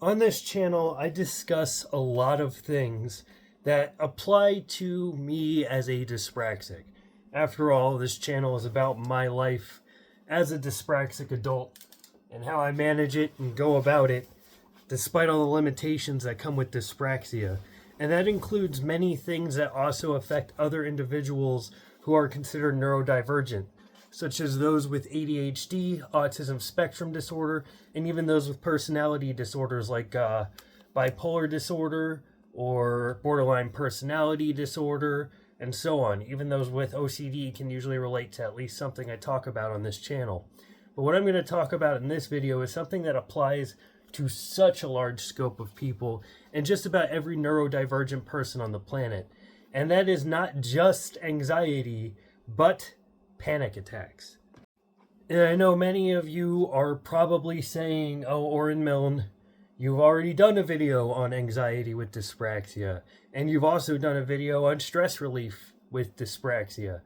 On this channel, I discuss a lot of things that apply to me as a dyspraxic. After all, this channel is about my life as a dyspraxic adult and how I manage it and go about it despite all the limitations that come with dyspraxia. And that includes many things that also affect other individuals who are considered neurodivergent, such as those with ADHD, autism spectrum disorder, and even those with personality disorders like bipolar disorder or borderline personality disorder, and so on. Even those with OCD can usually relate to at least something I talk about on this channel. But what I'm going to talk about in this video is something that applies to such a large scope of people and just about every neurodivergent person on the planet. And that is not just anxiety, but panic attacks. And I know many of you are probably saying, oh, Oren Milne, you've already done a video on anxiety with dyspraxia, and you've also done a video on stress relief with dyspraxia.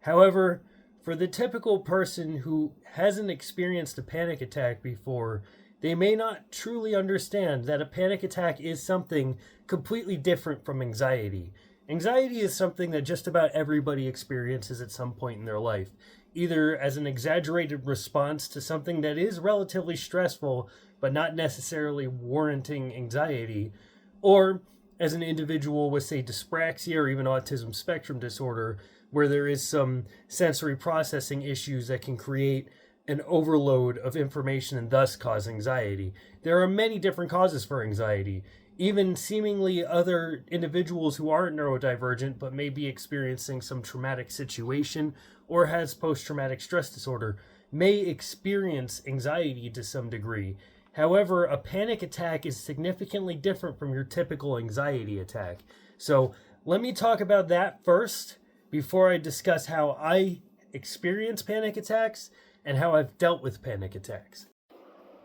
However, for the typical person who hasn't experienced a panic attack before, they may not truly understand that a panic attack is something completely different from anxiety. Anxiety is something that just about everybody experiences at some point in their life, either as an exaggerated response to something that is relatively stressful but not necessarily warranting anxiety, or as an individual with, say, dyspraxia or even autism spectrum disorder, where there is some sensory processing issues that can create an overload of information and thus cause anxiety. There are many different causes for anxiety. Even seemingly other individuals who aren't neurodivergent but may be experiencing some traumatic situation or has post-traumatic stress disorder may experience anxiety to some degree. However, a panic attack is significantly different from your typical anxiety attack. So let me talk about that first before I discuss how I experience panic attacks and how I've dealt with panic attacks.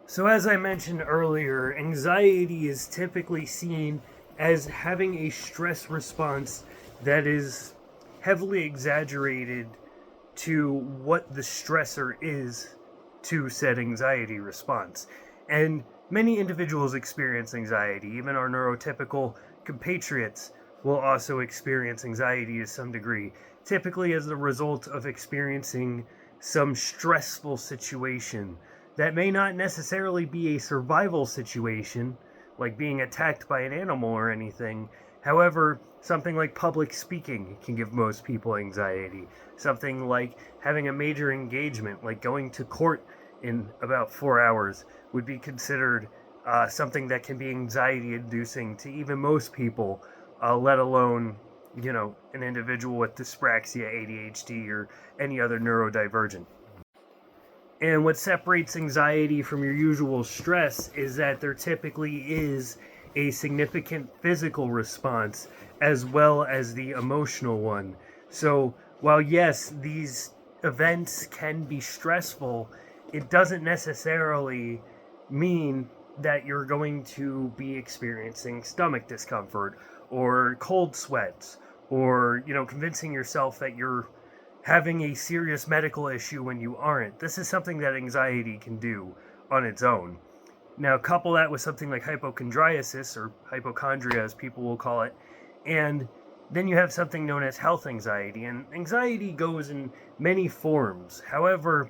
So as I mentioned earlier, anxiety is typically seen as having a stress response that is heavily exaggerated to what the stressor is to said anxiety response. And many individuals experience anxiety. Even our neurotypical compatriots will also experience anxiety to some degree, typically as the result of experiencing some stressful situation that may not necessarily be a survival situation, like being attacked by an animal or anything. However, something like public speaking can give most people anxiety. Something like having a major engagement, like going to court in about 4 hours, would be considered something that can be anxiety-inducing to even most people, let alone, an individual with dyspraxia, ADHD, or any other neurodivergent. And what separates anxiety from your usual stress is that there typically is a significant physical response as well as the emotional one. So while yes, these events can be stressful, it doesn't necessarily mean that you're going to be experiencing stomach discomfort or cold sweats or, convincing yourself that you're having a serious medical issue when you aren't. This is something that anxiety can do on its own. Now, couple that with something like hypochondriasis, or hypochondria as people will call it, and then you have something known as health anxiety. And anxiety goes in many forms. However,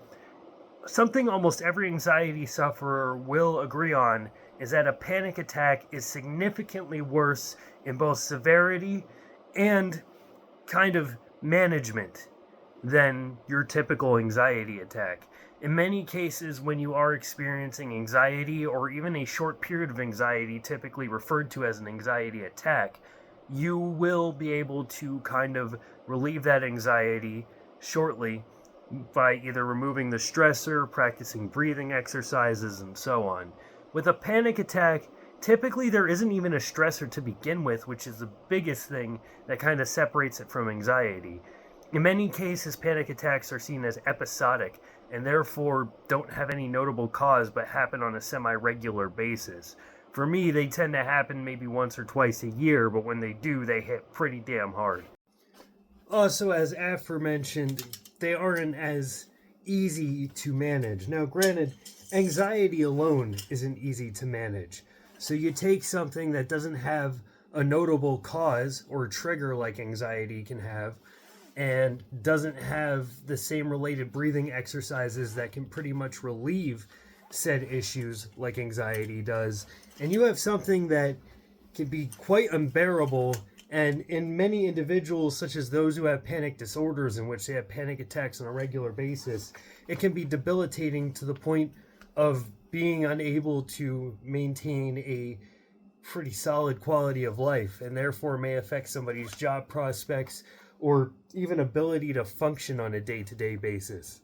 something almost every anxiety sufferer will agree on is that a panic attack is significantly worse in both severity and kind of management than your typical anxiety attack. In many cases, when you are experiencing anxiety or even a short period of anxiety, typically referred to as an anxiety attack, you will be able to kind of relieve that anxiety shortly by either removing the stressor, practicing breathing exercises, and so on. With a panic attack, typically there isn't even a stressor to begin with, which is the biggest thing that kind of separates it from anxiety. In many cases, panic attacks are seen as episodic and therefore don't have any notable cause but happen on a semi-regular basis. For me, they tend to happen maybe once or twice a year, but when they do, they hit pretty damn hard. Also, as aforementioned, they aren't as easy to manage. Now, granted, anxiety alone isn't easy to manage. So you take something that doesn't have a notable cause or trigger like anxiety can have, and doesn't have the same related breathing exercises that can pretty much relieve said issues like anxiety does. And you have something that can be quite unbearable. And in many individuals, such as those who have panic disorders, in which they have panic attacks on a regular basis, it can be debilitating to the point of being unable to maintain a pretty solid quality of life, and therefore may affect somebody's job prospects or even ability to function on a day-to-day basis.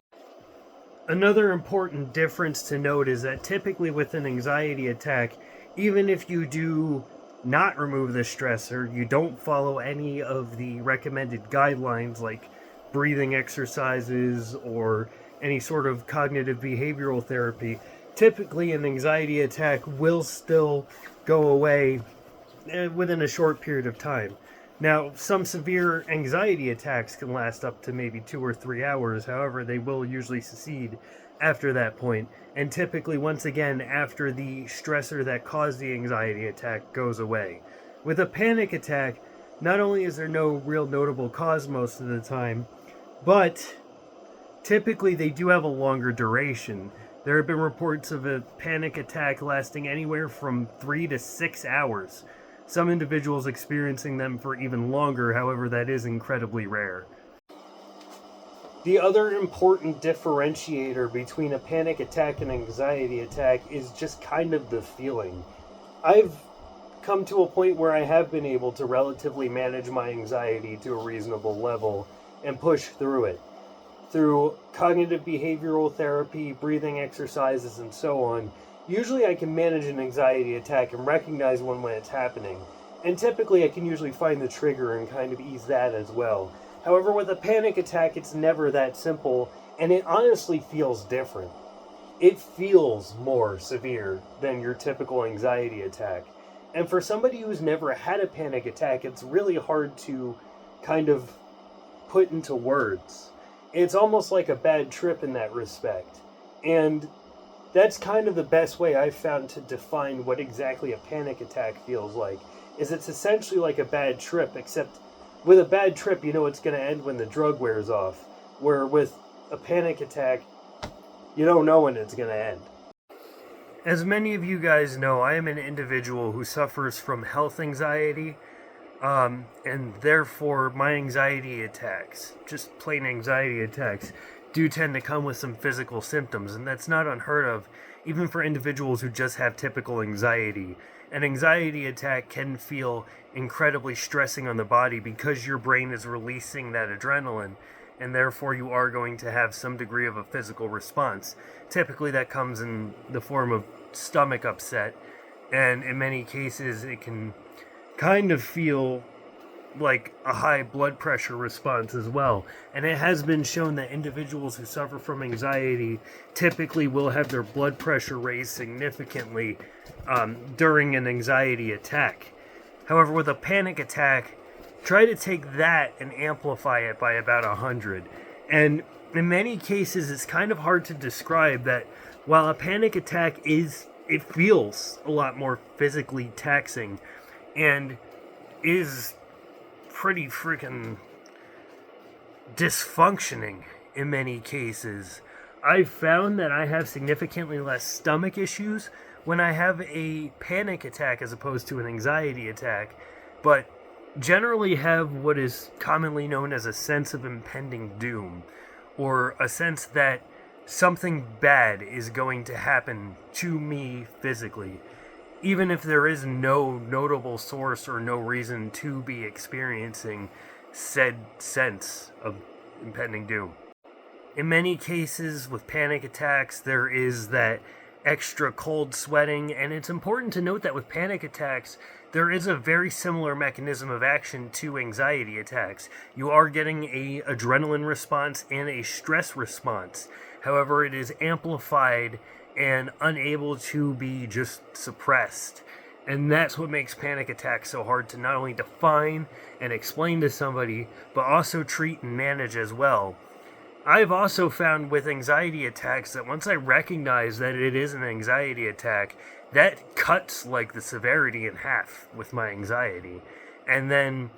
Another important difference to note is that typically with an anxiety attack, even if you do not remove the stressor, you don't follow any of the recommended guidelines like breathing exercises or any sort of cognitive behavioral therapy, typically an anxiety attack will still go away within a short period of time. Now, some severe anxiety attacks can last up to maybe 2 or 3 hours. However, they will usually succeed after that point. And typically, once again, after the stressor that caused the anxiety attack goes away. With a panic attack, not only is there no real notable cause most of the time, but typically they do have a longer duration. There have been reports of a panic attack lasting anywhere from 3 to 6 hours. Some individuals experiencing them for even longer, however, that is incredibly rare. The other important differentiator between a panic attack and anxiety attack is just kind of the feeling. I've come to a point where I have been able to relatively manage my anxiety to a reasonable level and push through it. Through cognitive behavioral therapy, breathing exercises, and so on, usually I can manage an anxiety attack and recognize when it's happening. And typically I can usually find the trigger and kind of ease that as well. However, with a panic attack, it's never that simple, and it honestly feels different. It feels more severe than your typical anxiety attack. And for somebody who's never had a panic attack, it's really hard to kind of put into words. It's almost like a bad trip in that respect. And that's kind of the best way I've found to define what exactly a panic attack feels like. Is it's essentially like a bad trip, except with a bad trip, you know it's going to end when the drug wears off. Where with a panic attack, you don't know when it's going to end. As many of you guys know, I am an individual who suffers from health anxiety. And therefore my anxiety attacks, just plain anxiety attacks, do tend to come with some physical symptoms, and that's not unheard of, even for individuals who just have typical anxiety. An anxiety attack can feel incredibly stressing on the body because your brain is releasing that adrenaline, and therefore you are going to have some degree of a physical response. Typically that comes in the form of stomach upset, and in many cases it can kind of feel like a high blood pressure response as well. And it has been shown that individuals who suffer from anxiety typically will have their blood pressure raised significantly during an anxiety attack. However, with a panic attack, try to take that and amplify it by about 100. And in many cases, it's kind of hard to describe that while a panic attack it feels a lot more physically taxing and is pretty freaking dysfunctioning in many cases. I've found that I have significantly less stomach issues when I have a panic attack as opposed to an anxiety attack, but generally have what is commonly known as a sense of impending doom, or a sense that something bad is going to happen to me physically, even if there is no notable source or no reason to be experiencing said sense of impending doom. In many cases with panic attacks, there is that extra cold sweating, and it's important to note that with panic attacks, there is a very similar mechanism of action to anxiety attacks. You are getting a adrenaline response and a stress response. However, it is amplified and unable to be just suppressed. And that's what makes panic attacks so hard to not only define and explain to somebody, but also treat and manage as well. I've also found with anxiety attacks that once I recognize that it is an anxiety attack, that cuts like the severity in half with my anxiety. And then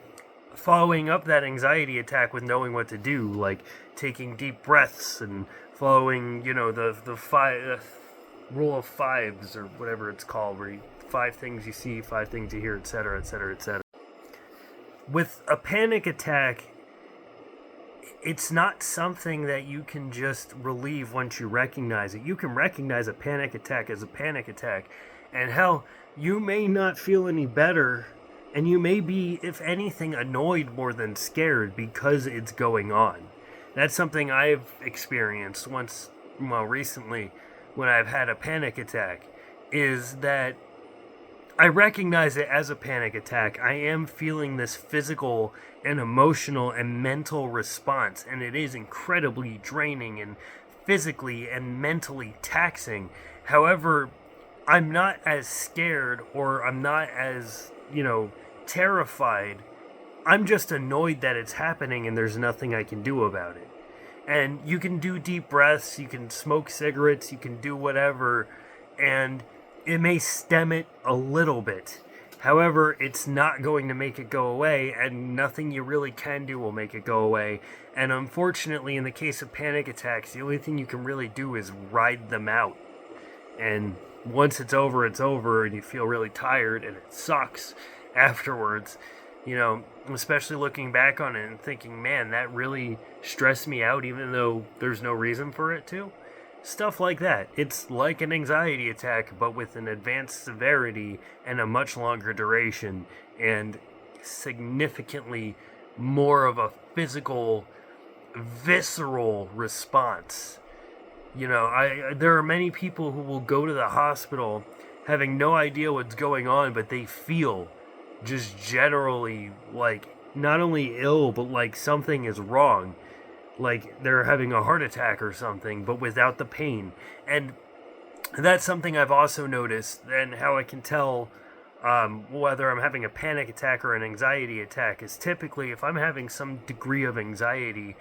following up that anxiety attack with knowing what to do, like taking deep breaths and following, the rule of fives or whatever it's called, where 5 things you see, 5 things you hear, etc., etc., etc. With a panic attack, it's not something that you can just relieve once you recognize it. You can recognize a panic attack as a panic attack, and hell, you may not feel any better, and you may be, if anything, annoyed more than scared because it's going on. That's something I've experienced recently, when I've had a panic attack, is that I recognize it as a panic attack. I am feeling this physical and emotional and mental response, and it is incredibly draining and physically and mentally taxing. However, I'm not as scared, or I'm not as, terrified. I'm just annoyed that it's happening and there's nothing I can do about it. And you can do deep breaths, you can smoke cigarettes, you can do whatever, and it may stem it a little bit. However, it's not going to make it go away, and nothing you really can do will make it go away. And unfortunately, in the case of panic attacks, the only thing you can really do is ride them out. And once it's over, and you feel really tired, and it sucks afterwards. Especially looking back on it and thinking, man, that really stressed me out, even though there's no reason for it to. Stuff like that. It's like an anxiety attack, but with an advanced severity and a much longer duration, and significantly more of a physical, visceral response. There are many people who will go to the hospital having no idea what's going on, but they feel just generally like not only ill, but like something is wrong. Like they're having a heart attack or something, but without the pain. And that's something I've also noticed, and how I can tell whether I'm having a panic attack or an anxiety attack is typically if I'm having some degree of anxiety,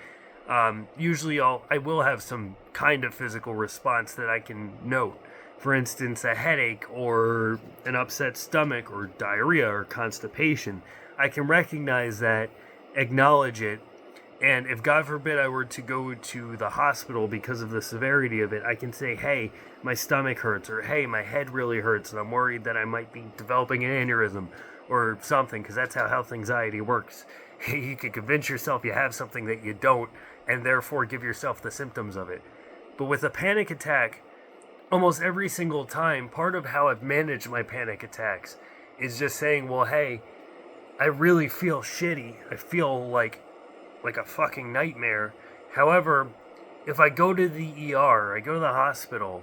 usually I will have some kind of physical response that I can note. For instance, a headache or an upset stomach or diarrhea or constipation. I can recognize that, acknowledge it, and if God forbid I were to go to the hospital because of the severity of it, I can say, hey, my stomach hurts, or hey, my head really hurts and I'm worried that I might be developing an aneurysm or something, because that's how health anxiety works. You can convince yourself you have something that you don't, and therefore give yourself the symptoms of it. But with a panic attack, almost every single time, part of how I've managed my panic attacks is just saying, well, hey, I really feel shitty. I feel like a fucking nightmare. However, if I go to the ER, I go to the hospital,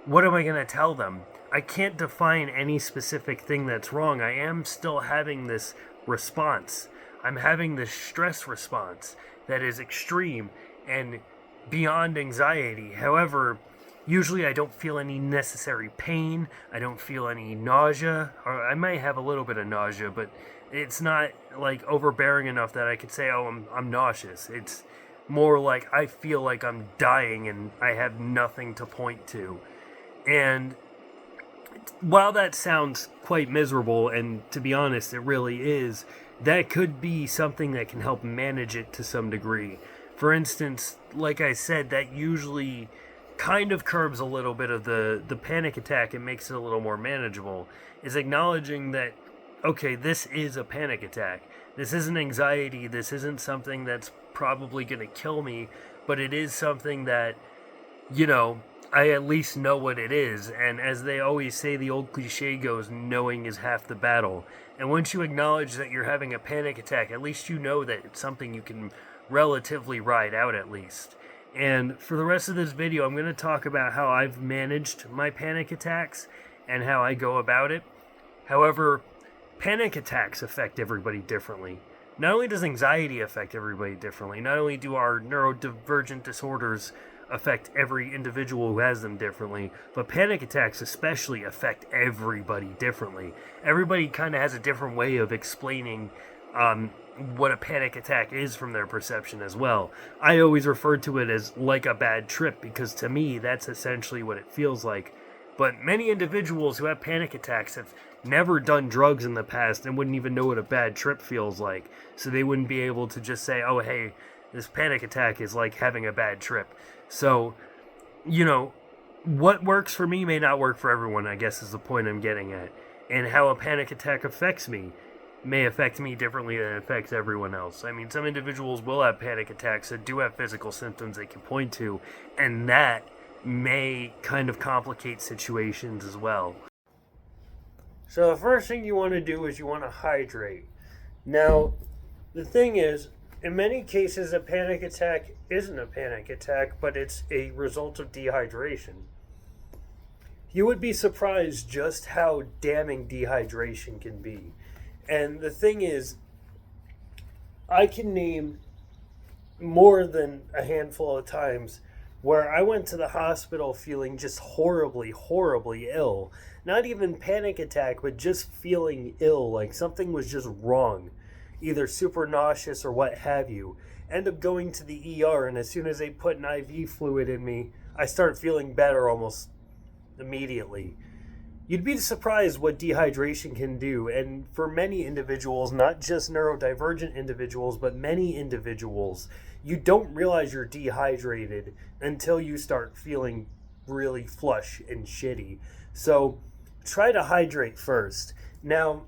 what am I going to tell them? I can't define any specific thing that's wrong. I am still having this response. I'm having this stress response that is extreme and beyond anxiety. However, usually I don't feel any necessary pain. I don't feel any nausea. Or I might have a little bit of nausea, but it's not like overbearing enough that I could say, oh, I'm nauseous. It's more like I feel like I'm dying and I have nothing to point to. And while that sounds quite miserable, and to be honest, it really is, that could be something that can help manage it to some degree. For instance, like I said, that usually kind of curbs a little bit of the panic attack and makes it a little more manageable, is acknowledging that, okay, this is a panic attack. This isn't anxiety. This isn't something that's probably going to kill me, but it is something that, I at least know what it is. And as they always say, the old cliche goes, knowing is half the battle. And once you acknowledge that you're having a panic attack, at least you know that it's something you can relatively ride out at least. And for the rest of this video, I'm going to talk about how I've managed my panic attacks and how I go about it. However, panic attacks affect everybody differently. Not only does anxiety affect everybody differently, not only do our neurodivergent disorders affect every individual who has them differently, but panic attacks especially affect everybody differently. Everybody kind of has a different way of explaining what a panic attack is from their perception as well. I always refer to it as like a bad trip, because to me that's essentially what it feels like But many individuals who have panic attacks have never done drugs in the past and wouldn't even know what a bad trip feels like. So they wouldn't be able to just say, oh, hey, this panic attack is like having a bad trip. So, what works for me may not work for everyone, I guess is the point I'm getting at. And how a panic attack affects me may affect me differently than it affects everyone else. I mean, some individuals will have panic attacks that do have physical symptoms they can point to, and that may kind of complicate situations as well. So the first thing you want to do is you want to hydrate. Now, the thing is, in many cases, a panic attack isn't a panic attack, but it's a result of dehydration. You would be surprised just how damning dehydration can be. And the thing is, I can name more than a handful of times where I went to the hospital feeling just horribly, horribly ill. Not even panic attack, but just feeling ill, like something was just wrong. Either super nauseous or what have you. End up going to the ER, and as soon as they put an IV fluid in me, I start feeling better almost immediately. You'd be surprised what dehydration can do, and for many individuals, not just neurodivergent individuals, but many individuals, you don't realize you're dehydrated until you start feeling really flush and shitty. So try to hydrate first. Now,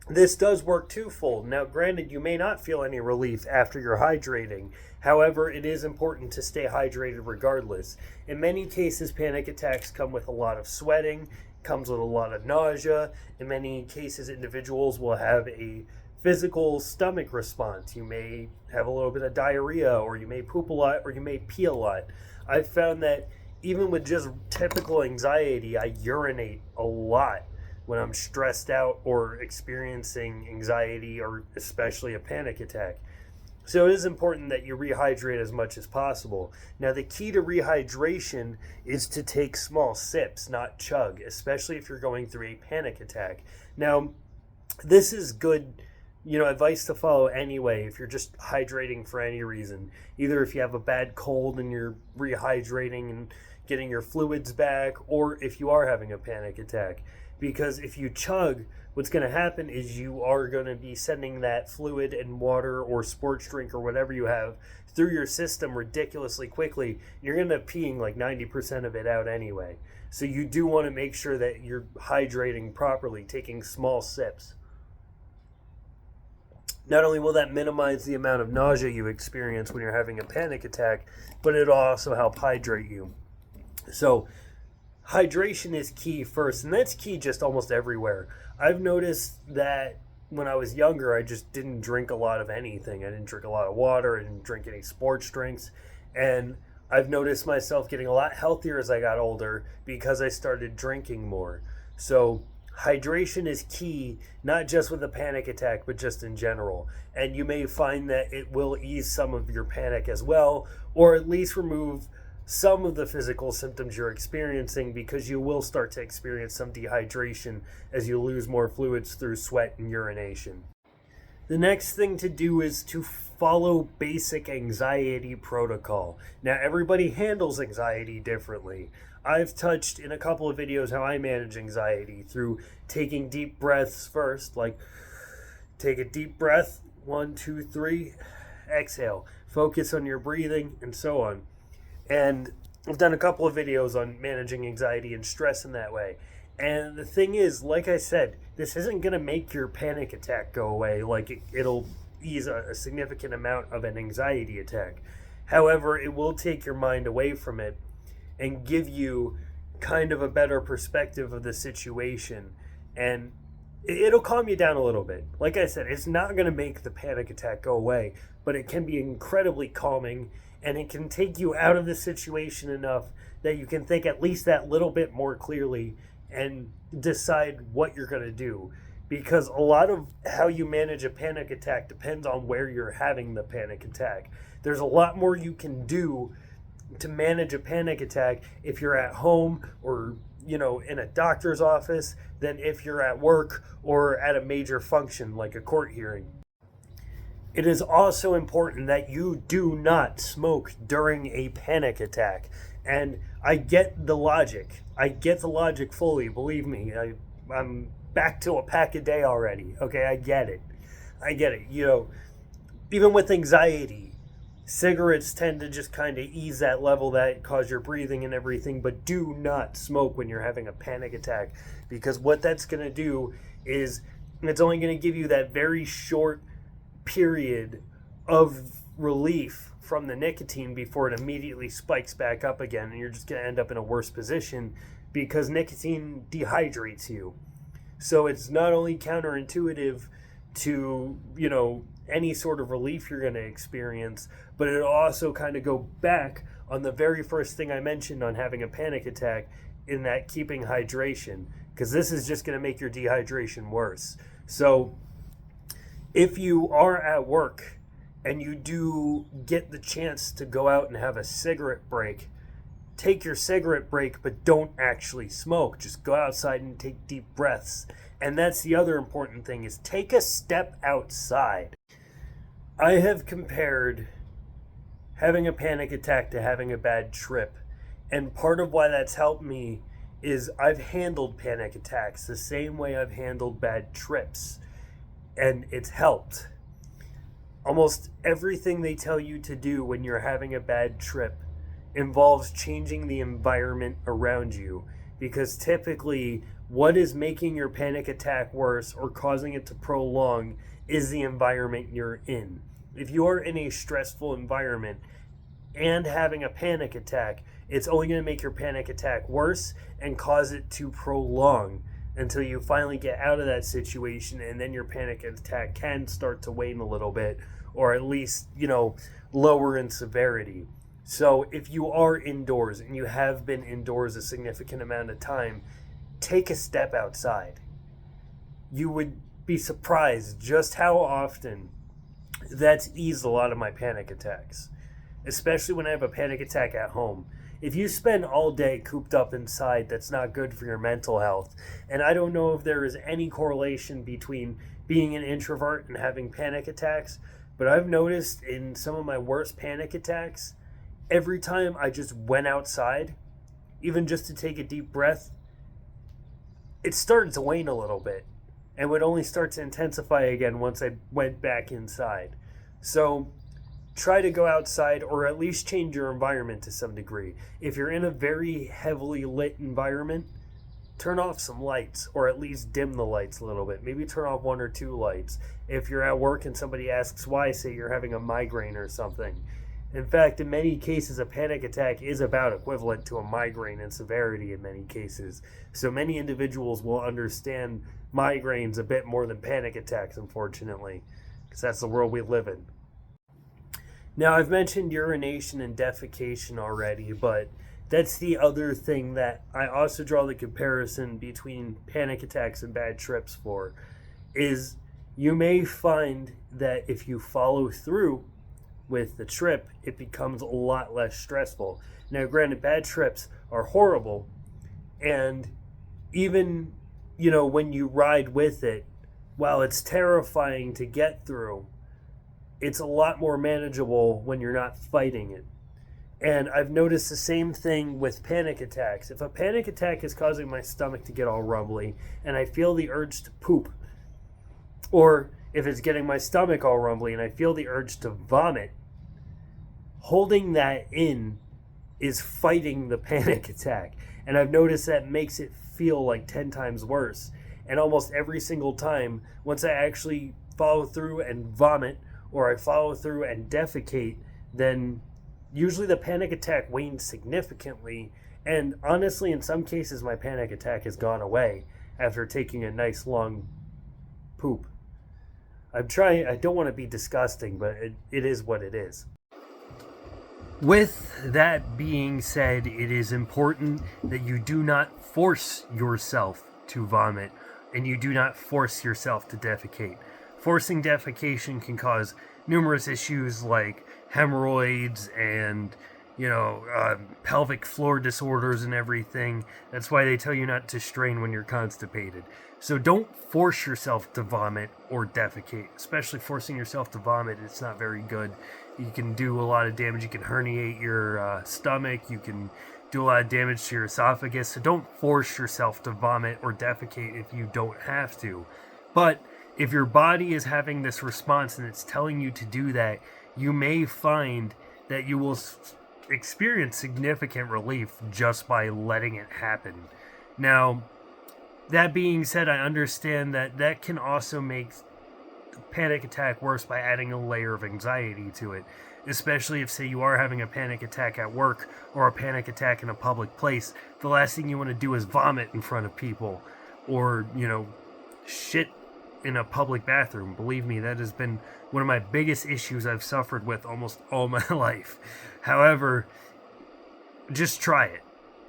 this does work twofold. Now, granted, you may not feel any relief after you're hydrating. However, it is important to stay hydrated regardless. In many cases, panic attacks come with a lot of sweating, comes with a lot of nausea. In many cases, individuals will have a physical stomach response. You may have a little bit of diarrhea, or you may poop a lot, or you may pee a lot. I've found that even with just typical anxiety, I urinate a lot when I'm stressed out or experiencing anxiety, or especially a panic attack. So it is important that you rehydrate as much as possible. Now, the key to rehydration is to take small sips, not chug, especially if you're going through a panic attack. Now, this is good, advice to follow anyway if you're just hydrating for any reason. Either if you have a bad cold and you're rehydrating and getting your fluids back, or if you are having a panic attack. Because if you chug, what's going to happen is you are going to be sending that fluid and water or sports drink or whatever you have through your system ridiculously quickly. You're going to end up peeing like 90% of it out anyway. So you do want to make sure that you're hydrating properly, taking small sips. Not only will that minimize the amount of nausea you experience when you're having a panic attack, but it'll also help hydrate you. So hydration is key first, and that's key just almost everywhere. I've noticed that when I was younger, I just didn't drink a lot of anything. I didn't drink a lot of water. I didn't drink any sports drinks. And I've noticed myself getting a lot healthier as I got older because I started drinking more. So hydration is key, not just with a panic attack, but just in general. And you may find that it will ease some of your panic as well, or at least remove some of the physical symptoms you're experiencing, because you will start to experience some dehydration as you lose more fluids through sweat and urination. The next thing to do is to follow basic anxiety protocol. Now, everybody handles anxiety differently. I've touched in a couple of videos how I manage anxiety through taking deep breaths first, like take a deep breath, 1, 2, 3, exhale, focus on your breathing, and so on. And I've done a couple of videos on managing anxiety and stress in that way. And the thing is, like I said, this isn't going to make your panic attack go away. Like it'll ease a significant amount of an anxiety attack. However, it will take your mind away from it and give you kind of a better perspective of the situation. And it'll calm you down a little bit. Like I said, it's not going to make the panic attack go away, but it can be incredibly calming. And it can take you out of the situation enough that you can think at least that little bit more clearly and decide what you're going to do. Because a lot of how you manage a panic attack depends on where you're having the panic attack. There's a lot more you can do to manage a panic attack if you're at home or, in a doctor's office than if you're at work or at a major function like a court hearing. It is also important that you do not smoke during a panic attack. And I get the logic. I get the logic fully. Believe me, I'm back to a pack a day already. Okay, I get it. I get it. Even with anxiety, cigarettes tend to just kind of ease that level that cause your breathing and everything, but do not smoke when you're having a panic attack, because what that's going to do is it's only going to give you that very short period of relief from the nicotine before it immediately spikes back up again, and you're just going to end up in a worse position because nicotine dehydrates you. So it's not only counterintuitive to, any sort of relief you're going to experience, but it'll also kind of go back on the very first thing I mentioned on having a panic attack, in that keeping hydration, because this is just going to make your dehydration worse. So if you are at work and you do get the chance to go out and have a cigarette break, take your cigarette break, but don't actually smoke. Just go outside and take deep breaths. And that's the other important thing, is take a step outside. I have compared having a panic attack to having a bad trip. And part of why that's helped me is I've handled panic attacks the same way I've handled bad trips. And it's helped. Almost everything they tell you to do when you're having a bad trip involves changing the environment around you, because typically what is making your panic attack worse or causing it to prolong is the environment you're in. If you are in a stressful environment and having a panic attack, it's only going to make your panic attack worse and cause it to prolong until you finally get out of that situation, and then your panic attack can start to wane a little bit, or at least, lower in severity. So if you are indoors and you have been indoors a significant amount of time, take a step outside. You would be surprised just how often that's eased a lot of my panic attacks, especially when I have a panic attack at home. If you spend all day cooped up inside, that's not good for your mental health. And I don't know if there is any correlation between being an introvert and having panic attacks, but I've noticed in some of my worst panic attacks, every time I just went outside, even just to take a deep breath, it started to wane a little bit and would only start to intensify again once I went back inside. So try to go outside, or at least change your environment to some degree. If you're in a very heavily lit environment, turn off some lights, or at least dim the lights a little bit. Maybe turn off 1 or 2 lights. If you're at work and somebody asks why, say you're having a migraine or something. In fact, in many cases, a panic attack is about equivalent to a migraine in severity in many cases. So many individuals will understand migraines a bit more than panic attacks, unfortunately, because that's the world we live in. Now, I've mentioned urination and defecation already, but that's the other thing that I also draw the comparison between panic attacks and bad trips for, is you may find that if you follow through with the trip, it becomes a lot less stressful. Now, granted, bad trips are horrible, and even, when you ride with it, while it's terrifying to get through, it's a lot more manageable when you're not fighting it. And I've noticed the same thing with panic attacks. If a panic attack is causing my stomach to get all rumbly and I feel the urge to poop, or if it's getting my stomach all rumbly and I feel the urge to vomit, holding that in is fighting the panic attack. And I've noticed that makes it feel like 10 times worse. And almost every single time, once I actually follow through and vomit, or I follow through and defecate, then usually the panic attack wanes significantly. And honestly, in some cases, my panic attack has gone away after taking a nice long poop. I don't want to be disgusting, but it is what it is. With that being said, it is important that you do not force yourself to vomit, and you do not force yourself to defecate. Forcing defecation can cause numerous issues like hemorrhoids and, pelvic floor disorders and everything. That's why they tell you not to strain when you're constipated. So don't force yourself to vomit or defecate, especially forcing yourself to vomit. It's not very good. You can do a lot of damage. You can herniate your stomach. You can do a lot of damage to your esophagus. So don't force yourself to vomit or defecate if you don't have to. But if your body is having this response and it's telling you to do that, you may find that you will experience significant relief just by letting it happen. Now, that being said, I understand that that can also make the panic attack worse by adding a layer of anxiety to it, especially if, say, you are having a panic attack at work or a panic attack in a public place. The last thing you want to do is vomit in front of people or, shit in a public bathroom. Believe me, that has been one of my biggest issues I've suffered with almost all my life. However, just try it.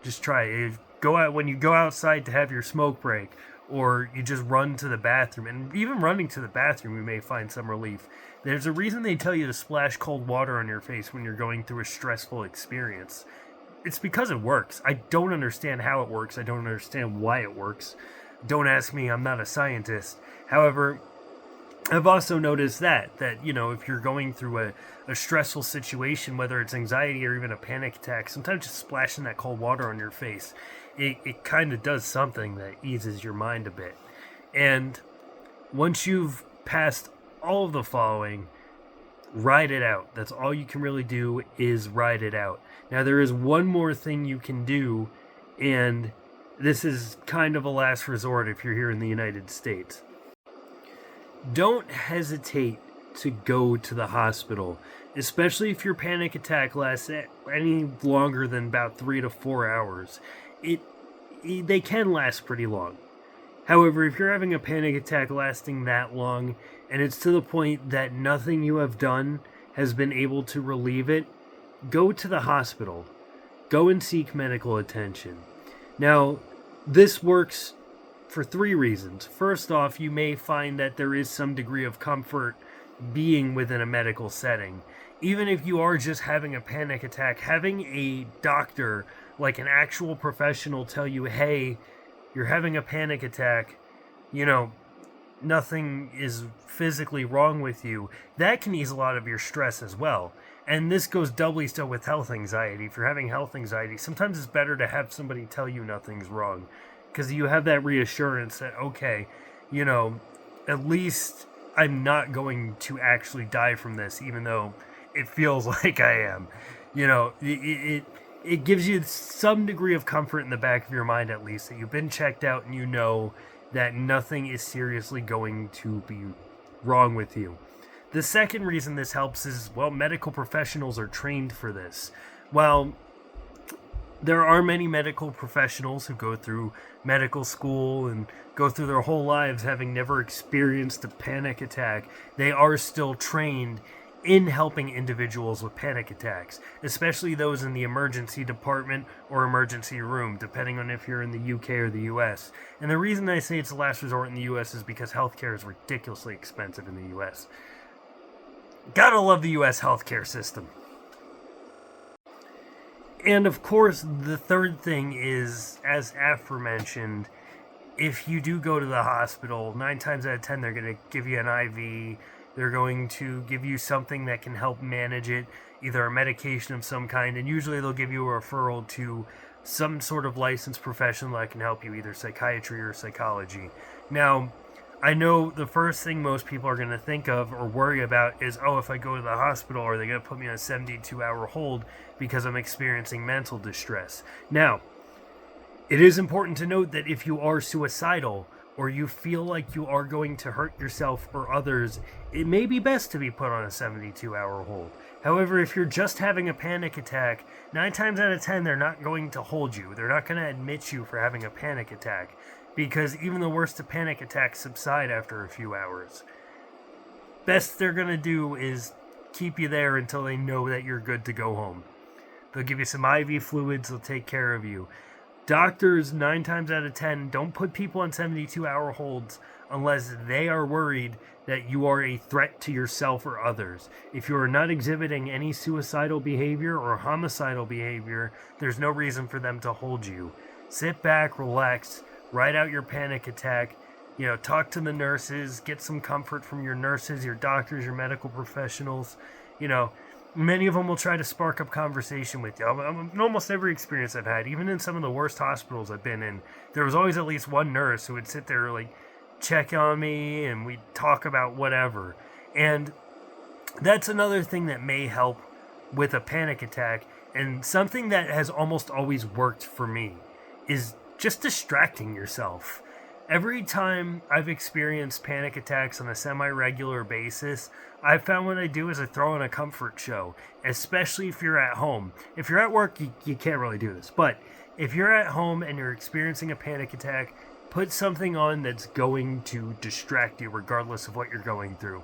Just try it. Go out when you go outside to have your smoke break, or you just run to the bathroom. And even running to the bathroom, you may find some relief. There's a reason they tell you to splash cold water on your face when you're going through a stressful experience. It's because it works. I don't understand how it works. I don't understand why it works. Don't ask me, I'm not a scientist. However, I've also noticed that if you're going through a stressful situation, whether it's anxiety or even a panic attack, sometimes just splashing that cold water on your face, it kind of does something that eases your mind a bit. And once you've passed all of the following, ride it out. That's all you can really do is ride it out. Now, there is one more thing you can do, and this is kind of a last resort if you're here in the United States. Don't hesitate to go to the hospital, especially if your panic attack lasts any longer than about 3 to 4 hours. They can last pretty long. However, if you're having a panic attack lasting that long, and it's to the point that nothing you have done has been able to relieve it, go to the hospital. Go and seek medical attention. Now, this works for 3 reasons. First off, you may find that there is some degree of comfort being within a medical setting. Even if you are just having a panic attack, having a doctor, like an actual professional, tell you, hey, you're having a panic attack, nothing is physically wrong with you, that can ease a lot of your stress as well. And this goes doubly so with health anxiety. If you're having health anxiety, sometimes it's better to have somebody tell you nothing's wrong, because you have that reassurance that, okay, at least I'm not going to actually die from this, even though it feels like I am. It gives you some degree of comfort in the back of your mind, at least, that you've been checked out and you know that nothing is seriously going to be wrong with you. The second reason this helps is, medical professionals are trained for this. While there are many medical professionals who go through medical school and go through their whole lives having never experienced a panic attack, they are still trained in helping individuals with panic attacks, especially those in the emergency department or emergency room, depending on if you're in the UK or the US. And the reason I say it's a last resort in the US is because healthcare is ridiculously expensive in the US. Gotta love the US healthcare system. And of course, the third thing is, as aforementioned, if you do go to the hospital, 9 times out of 10, they're going to give you an IV. They're going to give you something that can help manage it, either a medication of some kind, and usually they'll give you a referral to some sort of licensed professional that can help you, either psychiatry or psychology. Now, I know the first thing most people are going to think of or worry about is, if I go to the hospital, are they going to put me on a 72-hour hold because I'm experiencing mental distress? Now, it is important to note that if you are suicidal or you feel like you are going to hurt yourself or others, it may be best to be put on a 72-hour hold. However, if you're just having a panic attack, 9 times out of 10, they're not going to hold you. They're not going to admit you for having a panic attack, because even the worst of panic attacks subside after a few hours. Best they're going to do is keep you there until they know that you're good to go home. They'll give you some IV fluids, they'll take care of you. Doctors, 9 times out of 10, don't put people on 72-hour holds unless they are worried that you are a threat to yourself or others. If you are not exhibiting any suicidal behavior or homicidal behavior, there's no reason for them to hold you. Sit back, relax, ride out your panic attack, talk to the nurses, get some comfort from your nurses, your doctors, your medical professionals. Many of them will try to spark up conversation with you. In almost every experience I've had, even in some of the worst hospitals I've been in, there was always at least one nurse who would sit there, like, check on me, and we'd talk about whatever. And that's another thing that may help with a panic attack, and something that has almost always worked for me is just distracting yourself. Every time I've experienced panic attacks on a semi-regular basis, I've found what I do is I throw on a comfort show, especially if you're at home. If you're at work, you can't really do this, but if you're at home and you're experiencing a panic attack, put something on that's going to distract you regardless of what you're going through.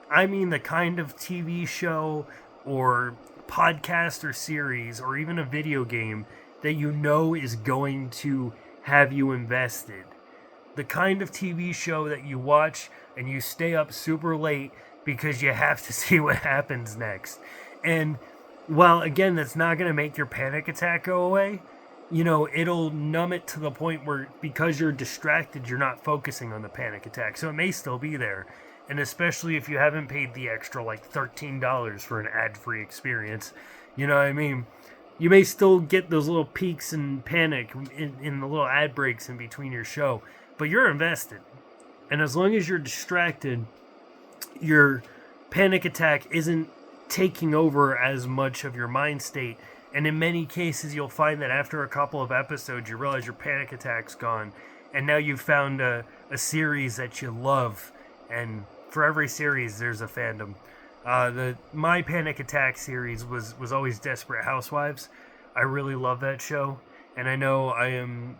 I mean the kind of TV show or podcast or series or even a video game that you know is going to have you invested. The kind of TV show that you watch and you stay up super late because you have to see what happens next. And while, again, that's not going to make your panic attack go away, it'll numb it to the point where, because you're distracted, you're not focusing on the panic attack. So it may still be there. And especially if you haven't paid the extra, like, $13 for an ad-free experience, you know what I mean? You may still get those little peaks and panic in the little ad breaks in between your show, but you're invested. And as long as you're distracted, your panic attack isn't taking over as much of your mind state. And in many cases, you'll find that after a couple of episodes, you realize your panic attack's gone. And now you've found a series that you love. And for every series, there's a fandom. My panic attack series was always Desperate Housewives. I really love that show. And I know I am,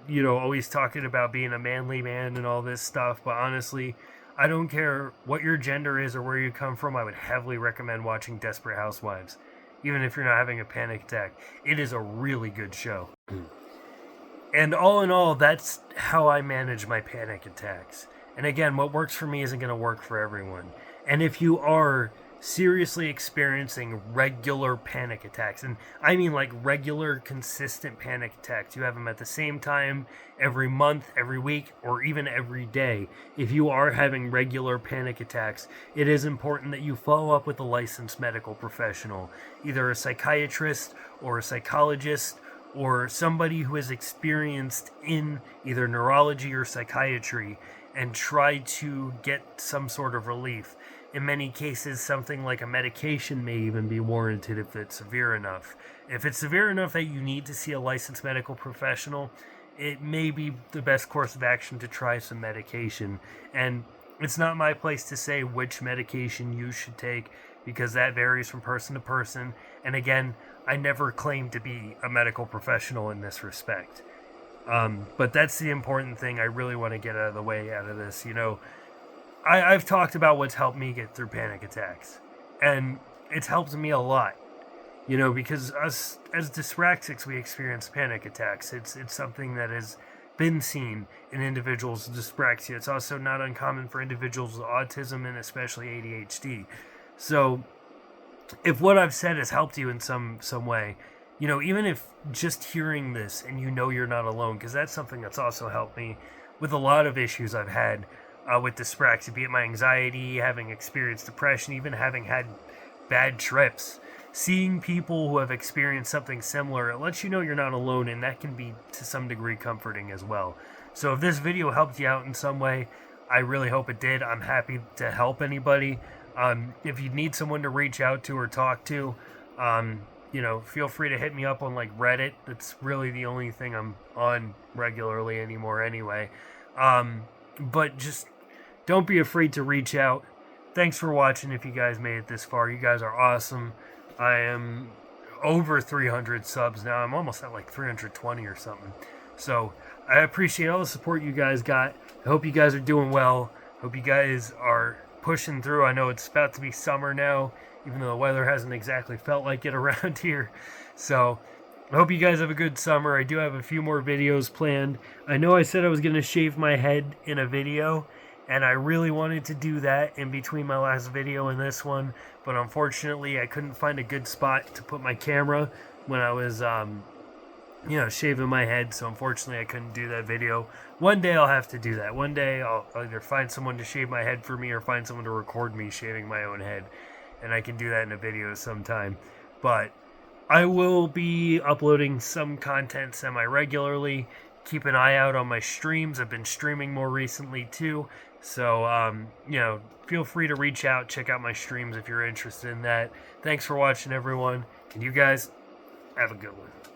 always talking about being a manly man and all this stuff. But honestly, I don't care what your gender is or where you come from. I would heavily recommend watching Desperate Housewives, even if you're not having a panic attack. It is a really good show. And all in all, that's how I manage my panic attacks. And again, what works for me isn't going to work for everyone. And if you are seriously experiencing regular panic attacks, and I mean like regular, consistent panic attacks, you have them at the same time every month, every week, or even every day. If you are having regular panic attacks, it is important that you follow up with a licensed medical professional, either a psychiatrist or a psychologist, or somebody who is experienced in either neurology or psychiatry, and try to get some sort of relief. In many cases, something like a medication may even be warranted if it's severe enough. If it's severe enough that you need to see a licensed medical professional, it may be the best course of action to try some medication. And it's not my place to say which medication you should take, because that varies from person to person. And again, I never claim to be a medical professional in this respect. But that's the important thing I really want to get out of the way out of this. I've talked about what's helped me get through panic attacks, and it's helped me a lot, because us as dyspraxics, we experience panic attacks. It's something that has been seen in individuals with dyspraxia. It's also not uncommon for individuals with autism and especially ADHD. So if what I've said has helped you in some way, even if just hearing this and you're not alone, because that's something that's also helped me with a lot of issues I've had with dyspraxia, be it my anxiety, having experienced depression, even having had bad trips. Seeing people who have experienced something similar, it lets you know you're not alone, and that can be to some degree comforting as well. So if this video helped you out in some way, I really hope it did. I'm happy to help anybody. If you need someone to reach out to or talk to, feel free to hit me up on Reddit. That's really the only thing I'm on regularly anymore anyway. But just don't be afraid to reach out. Thanks for watching if you guys made it this far. You guys are awesome. I am over 300 subs now. I'm almost at 320 or something. So I appreciate all the support you guys got. I hope you guys are doing well. Hope you guys are pushing through. I know it's about to be summer now, even though the weather hasn't exactly felt like it around here. So I hope you guys have a good summer. I do have a few more videos planned. I know I said I was going to shave my head in a video, and I really wanted to do that in between my last video and this one, but unfortunately I couldn't find a good spot to put my camera when I was, shaving my head, so unfortunately I couldn't do that video. One day I'll have to do that. One day I'll either find someone to shave my head for me or find someone to record me shaving my own head. and I can do that in a video sometime. But I will be uploading some content semi-regularly. Keep an eye out on my streams. I've been streaming more recently too. So, feel free to reach out, check out my streams if you're interested in that. Thanks for watching, everyone. And you guys, have a good one.